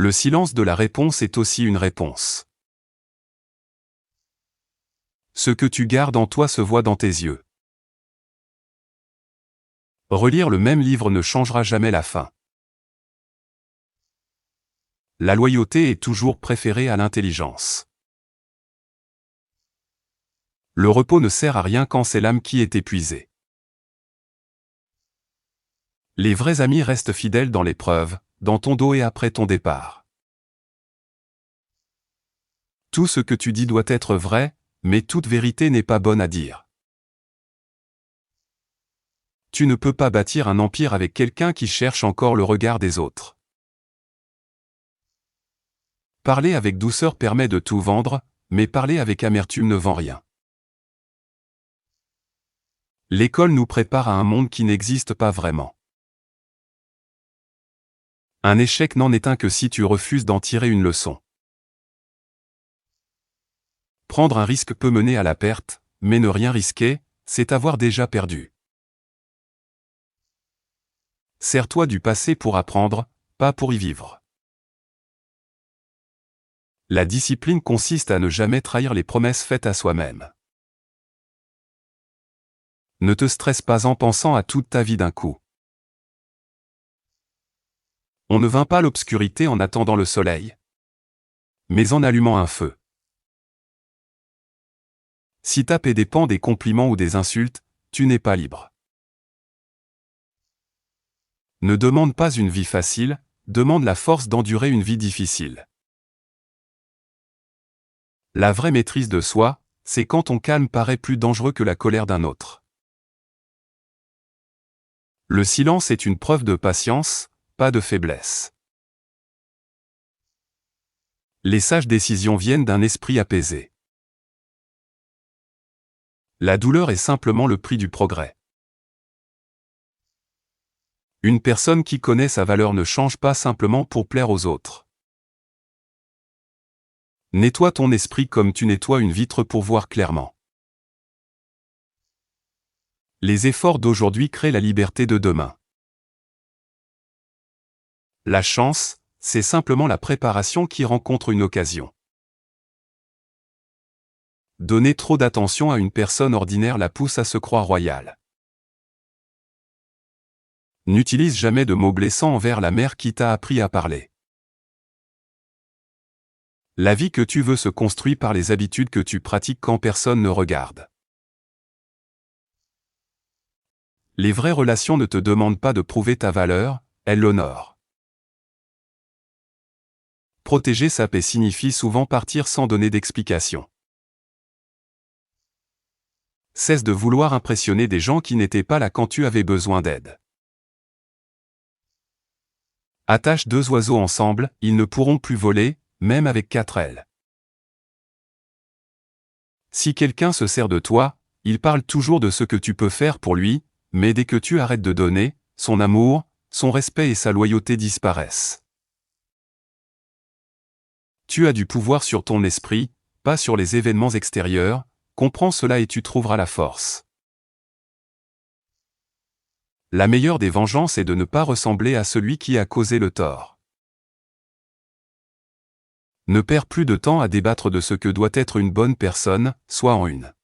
Le silence de la réponse est aussi une réponse. Ce que tu gardes en toi se voit dans tes yeux. Relire le même livre ne changera jamais la fin. La loyauté est toujours préférée à l'intelligence. Le repos ne sert à rien quand c'est l'âme qui est épuisée. Les vrais amis restent fidèles dans l'épreuve, dans ton dos et après ton départ. Tout ce que tu dis doit être vrai, mais toute vérité n'est pas bonne à dire. Tu ne peux pas bâtir un empire avec quelqu'un qui cherche encore le regard des autres. Parler avec douceur permet de tout vendre, mais parler avec amertume ne vend rien. L'école nous prépare à un monde qui n'existe pas vraiment. Un échec n'en est un que si tu refuses d'en tirer une leçon. Prendre un risque peut mener à la perte, mais ne rien risquer, c'est avoir déjà perdu. Sers-toi du passé pour apprendre, pas pour y vivre. La discipline consiste à ne jamais trahir les promesses faites à soi-même. Ne te stresse pas en pensant à toute ta vie d'un coup. On ne vainc pas l'obscurité en attendant le soleil, mais en allumant un feu. Si ta paix dépend des compliments ou des insultes, tu n'es pas libre. Ne demande pas une vie facile, demande la force d'endurer une vie difficile. La vraie maîtrise de soi, c'est quand ton calme paraît plus dangereux que la colère d'un autre. Le silence est une preuve de patience, pas de faiblesse. Les sages décisions viennent d'un esprit apaisé. La douleur est simplement le prix du progrès. Une personne qui connaît sa valeur ne change pas simplement pour plaire aux autres. Nettoie ton esprit comme tu nettoies une vitre pour voir clairement. Les efforts d'aujourd'hui créent la liberté de demain. La chance, c'est simplement la préparation qui rencontre une occasion. Donner trop d'attention à une personne ordinaire la pousse à se croire royale. N'utilise jamais de mots blessants envers la mère qui t'a appris à parler. La vie que tu veux se construit par les habitudes que tu pratiques quand personne ne regarde. Les vraies relations ne te demandent pas de prouver ta valeur, elles l'honorent. Protéger sa paix signifie souvent partir sans donner d'explication. Cesse de vouloir impressionner des gens qui n'étaient pas là quand tu avais besoin d'aide. Attache deux oiseaux ensemble, ils ne pourront plus voler, même avec 4 ailes. Si quelqu'un se sert de toi, il parle toujours de ce que tu peux faire pour lui, mais dès que tu arrêtes de donner, son amour, son respect et sa loyauté disparaissent. Tu as du pouvoir sur ton esprit, pas sur les événements extérieurs, comprends cela et tu trouveras la force. La meilleure des vengeances est de ne pas ressembler à celui qui a causé le tort. Ne perds plus de temps à débattre de ce que doit être une bonne personne, sois en une.